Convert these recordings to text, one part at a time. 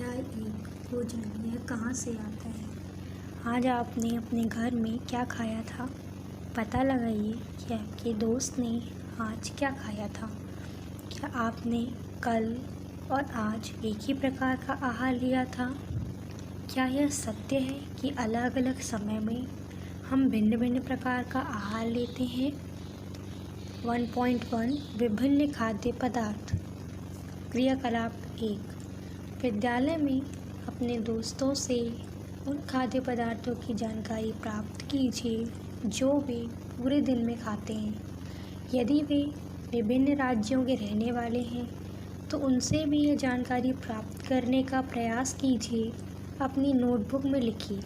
क्या एक भोजन यह कहाँ से आता है। आज आपने अपने घर में क्या खाया था। पता लगाइए कि आपके दोस्त ने आज क्या खाया था। क्या आपने कल और आज एक ही प्रकार का आहार लिया था। क्या यह सत्य है कि अलग अलग समय में हम भिन्न भिन्न प्रकार का आहार लेते हैं। 1.1 विभिन्न खाद्य पदार्थ। क्रियाकलाप 1। विद्यालय में अपने दोस्तों से उन खाद्य पदार्थों की जानकारी प्राप्त कीजिए जो वे पूरे दिन में खाते हैं। यदि वे विभिन्न राज्यों के रहने वाले हैं तो उनसे भी यह जानकारी प्राप्त करने का प्रयास कीजिए। अपनी नोटबुक में लिखिए।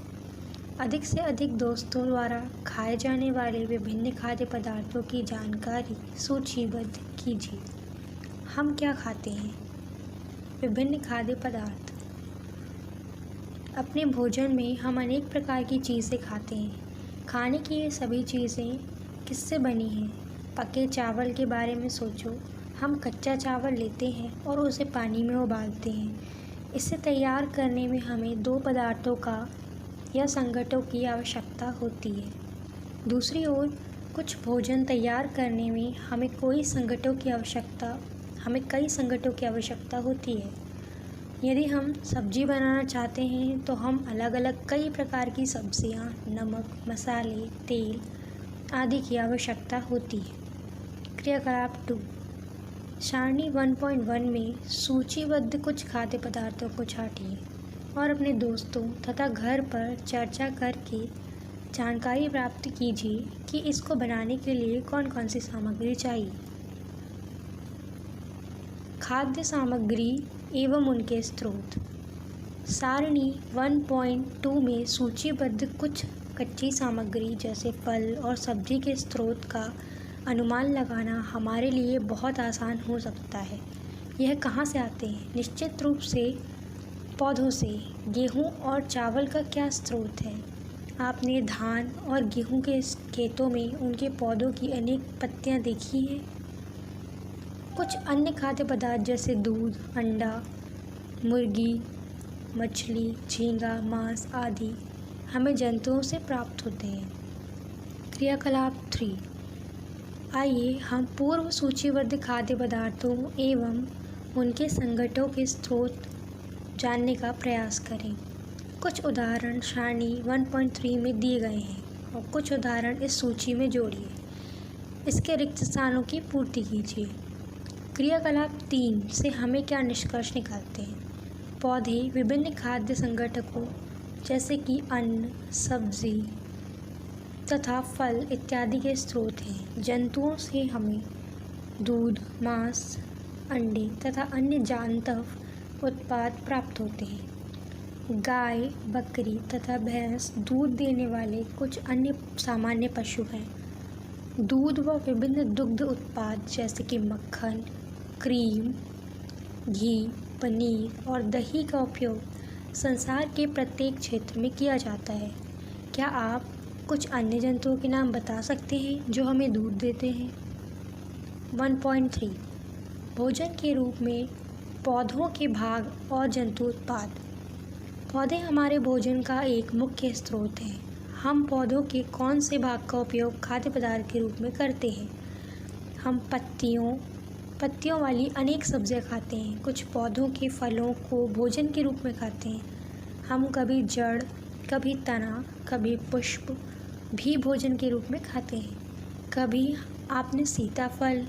अधिक से अधिक दोस्तों द्वारा खाए जाने वाले विभिन्न खाद्य पदार्थों की जानकारी सूचीबद्ध कीजिए। हम क्या खाते हैं। विभिन्न खाद्य पदार्थ। अपने भोजन में हम अनेक प्रकार की चीज़ें खाते हैं। खाने की ये सभी चीज़ें किससे बनी हैं। पके चावल के बारे में सोचो। हम कच्चा चावल लेते हैं और उसे पानी में उबालते हैं। इसे तैयार करने में हमें 2 पदार्थों का या संघटकों की आवश्यकता होती है। दूसरी ओर कुछ भोजन तैयार करने में हमें कई संघटकों की आवश्यकता होती है। यदि हम सब्जी बनाना चाहते हैं तो हम अलग अलग कई प्रकार की सब्जियां, नमक, मसाले, तेल आदि की आवश्यकता होती है। क्रियाकलाप 2। सारणी 1.1 में सूचीबद्ध कुछ खाद्य पदार्थों को छांटिए और अपने दोस्तों तथा घर पर चर्चा करके जानकारी प्राप्त कीजिए कि इसको बनाने के लिए कौन कौन सी सामग्री चाहिए। खाद्य सामग्री एवं उनके स्रोत। सारणी 1.2 में सूचीबद्ध कुछ कच्ची सामग्री जैसे फल और सब्जी के स्रोत का अनुमान लगाना हमारे लिए बहुत आसान हो सकता है। यह कहाँ से आते हैं। निश्चित रूप से पौधों से। गेहूँ और चावल का क्या स्रोत है। आपने धान और गेहूँ के खेतों में उनके पौधों की अनेक पत्तियाँ देखी हैं। कुछ अन्य खाद्य पदार्थ जैसे दूध, अंडा, मुर्गी, मछली, झींगा, मांस आदि हमें जंतुओं से प्राप्त होते हैं। क्रियाकलाप 3। आइए हम पूर्व सूचीबद्ध खाद्य पदार्थों एवं उनके संघटकों के स्रोत जानने का प्रयास करें। कुछ उदाहरण सारणी 1.3 में दिए गए हैं और कुछ उदाहरण इस सूची में जोड़िए। इसके रिक्त स्थानों की पूर्ति कीजिए। क्रियाकलाप 3 से हमें क्या निष्कर्ष निकालते हैं। पौधे विभिन्न खाद्य संघटकों जैसे कि अन्न, सब्जी तथा फल इत्यादि के स्रोत हैं। जंतुओं से हमें दूध, मांस, अंडे तथा अन्य जांतव उत्पाद प्राप्त होते हैं। गाय, बकरी तथा भैंस दूध देने वाले कुछ अन्य सामान्य पशु हैं। दूध व विभिन्न दुग्ध उत्पाद जैसे कि मक्खन, क्रीम, घी, पनीर और दही का उपयोग संसार के प्रत्येक क्षेत्र में किया जाता है। क्या आप कुछ अन्य जंतुओं के नाम बता सकते हैं जो हमें दूध देते हैं। 1.3 भोजन के रूप में पौधों के भाग और जंतु उत्पाद। पौधे हमारे भोजन का एक मुख्य स्रोत हैं। हम पौधों के कौन से भाग का उपयोग खाद्य पदार्थ के रूप में करते हैं। हम पत्तियों वाली अनेक सब्जियां खाते हैं। कुछ पौधों के फलों को भोजन के रूप में खाते हैं। हम कभी जड़, कभी तना, कभी पुष्प भी भोजन के रूप में खाते हैं। कभी आपने सीताफल,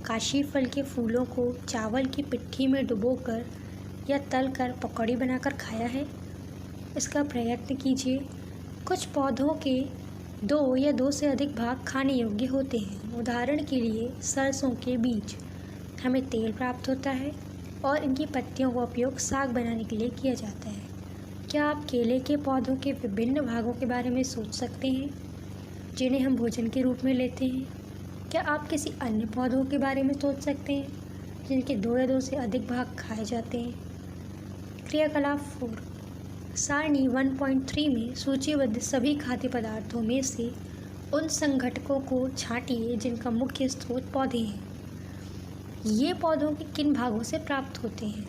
काशी फल के फूलों को चावल की पिट्ठी में डुबोकर या तलकर पकौड़ी बनाकर खाया है। इसका प्रयत्न कीजिए। कुछ पौधों के 2 या 2 से अधिक भाग खाने योग्य होते हैं। उदाहरण के लिए सरसों के बीज हमें तेल प्राप्त होता है और इनकी पत्तियों का उपयोग साग बनाने के लिए किया जाता है। क्या आप केले के पौधों के विभिन्न भागों के बारे में सोच सकते हैं जिन्हें हम भोजन के रूप में लेते हैं। क्या आप किसी अन्य पौधों के बारे में सोच सकते हैं जिनके 2 या 2 से अधिक भाग खाए जाते हैं। क्रियाकलाप 4 सारणी 1.3 में सूचीबद्ध सभी खाद्य पदार्थों में से उन संघटकों को छांटिए जिनका मुख्य स्रोत पौधे हैं। ये पौधों के किन भागों से प्राप्त होते हैं।